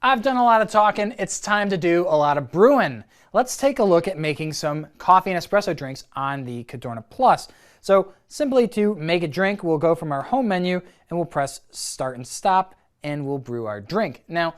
I've done a lot of talking, it's time to do a lot of brewing. Let's take a look at making some coffee and espresso drinks on the Cadorna Plus. So simply to make a drink, we'll go from our home menu and we'll press start and stop and we'll brew our drink. Now,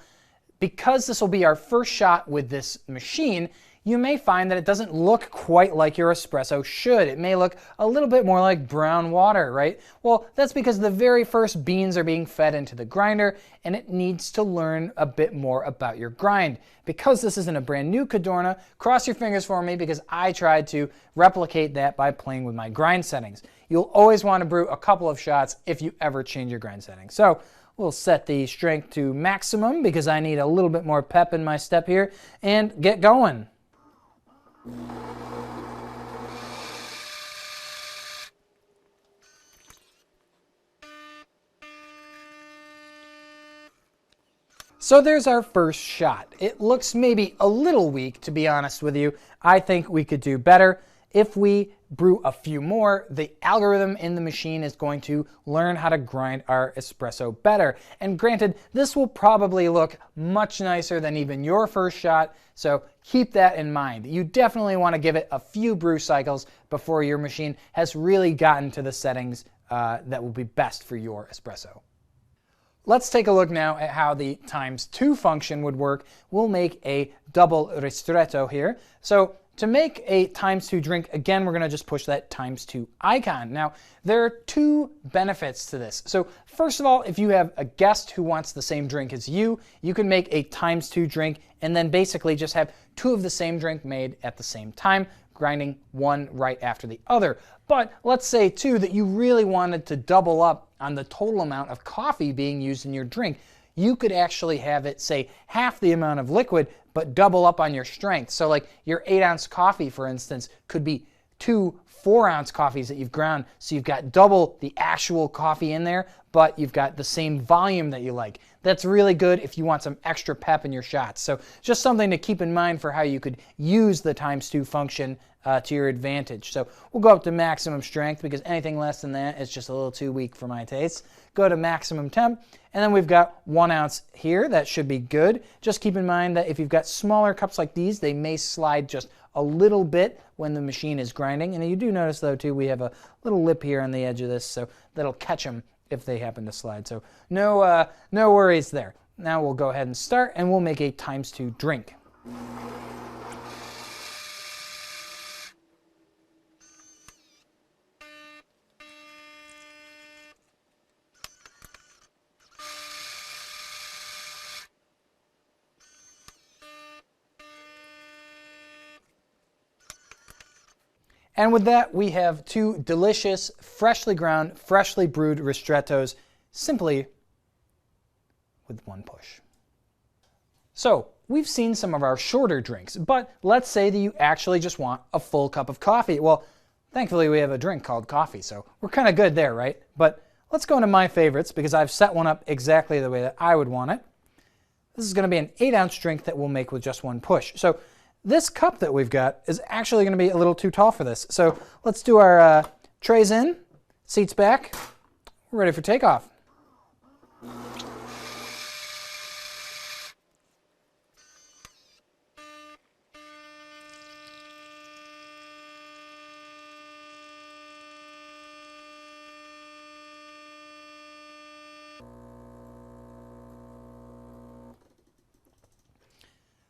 because this will be our first shot with this machine, you may find that it doesn't look quite like your espresso should. It may look a little bit more like brown water, right? Well, that's because the very first beans are being fed into the grinder and it needs to learn a bit more about your grind. Because this isn't a brand new Cadorna, cross your fingers for me because I tried to replicate that by playing with my grind settings. You'll always want to brew a couple of shots if you ever change your grind settings. So we'll set the strength to maximum because I need a little bit more pep in my step here and get going. So there's our first shot. It looks maybe a little weak, to be honest with you. I think we could do better. If we brew a few more, the algorithm in the machine is going to learn how to grind our espresso better. And granted, this will probably look much nicer than even your first shot, so keep that in mind. You definitely want to give it a few brew cycles before your machine has really gotten to the settings that will be best for your espresso. Let's take a look now at how the ×2 function would work. We'll make a double ristretto here. So to make a ×2 drink, again, we're going to just push that ×2 icon. Now, there are two benefits to this. So first of all, if you have a guest who wants the same drink as you can make a ×2 drink and then basically just have two of the same drink made at the same time, grinding one right after the other. But let's say too that you really wanted to double up on the total amount of coffee being used in your drink. You could actually have it say half the amount of liquid but double up on your strength. So like your 8-ounce coffee, for instance, could be 2 4-ounce coffees that you've ground. So you've got double the actual coffee in there, but you've got the same volume that you like. That's really good if you want some extra pep in your shots. So just something to keep in mind for how you could use the ×2 function to your advantage. So we'll go up to maximum strength because anything less than that is just a little too weak for my taste. Go to maximum temp, and then we've got 1 ounce here. That should be good. Just keep in mind that if you've got smaller cups like these, they may slide just a little bit when the machine is grinding. And you do notice though too, we have a little lip here on the edge of this, so that'll catch them if they happen to slide. So no worries there. Now we'll go ahead and start, and we'll make a ×2 drink. And with that, we have two delicious, freshly ground, freshly brewed ristrettos, simply with one push. So we've seen some of our shorter drinks, but let's say that you actually just want a full cup of coffee. Well, thankfully we have a drink called coffee, so we're kind of good there, right? But let's go into my favorites because I've set one up exactly the way that I would want it. This is going to be an 8-ounce drink that we'll make with just one push. So this cup that we've got is actually going to be a little too tall for this. So let's do our trays in, seats back. We're ready for takeoff.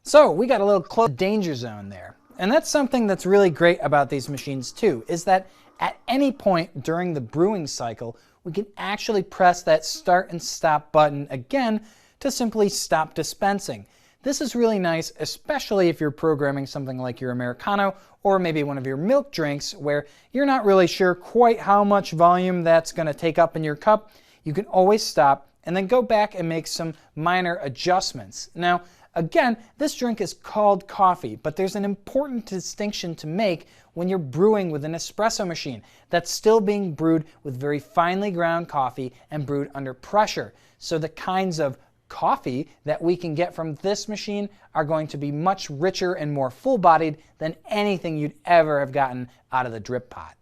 So we got a little close danger zone there. And that's something that's really great about these machines too, is that at any point during the brewing cycle, we can actually press that start and stop button again to simply stop dispensing. This is really nice, especially if you're programming something like your Americano or maybe one of your milk drinks where you're not really sure quite how much volume that's going to take up in your cup. You can always stop and then go back and make some minor adjustments. Now, again, this drink is called coffee, but there's an important distinction to make when you're brewing with an espresso machine that's still being brewed with very finely ground coffee and brewed under pressure. So the kinds of coffee that we can get from this machine are going to be much richer and more full-bodied than anything you'd ever have gotten out of the drip pot.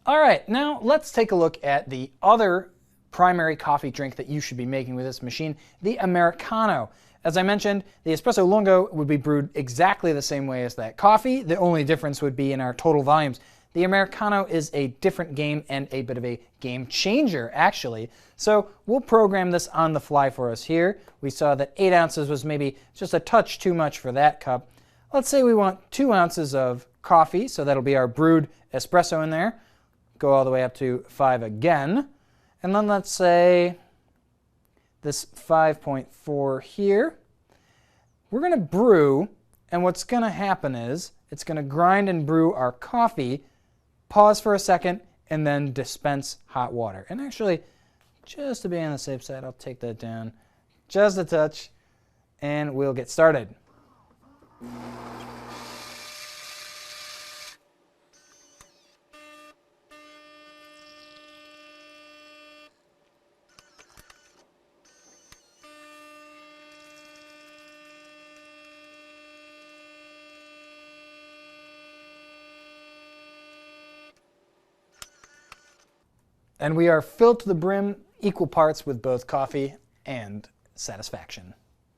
All right, now let's take a look at the other primary coffee drink that you should be making with this machine, the Americano. As I mentioned, the espresso lungo would be brewed exactly the same way as that coffee. The only difference would be in our total volumes. The Americano is a different game and a bit of a game changer, actually. So we'll program this on the fly for us here. We saw that 8 ounces was maybe just a touch too much for that cup. Let's say we want 2 ounces of coffee, so that'll be our brewed espresso in there. Go all the way up to 5 again. And then let's say this 5.4 here. We're going to brew, and what's going to happen is it's going to grind and brew our coffee, pause for a second, and then dispense hot water. And actually, just to be on the safe side, I'll take that down just a touch, and we'll get started. And we are filled to the brim, equal parts with both coffee and satisfaction.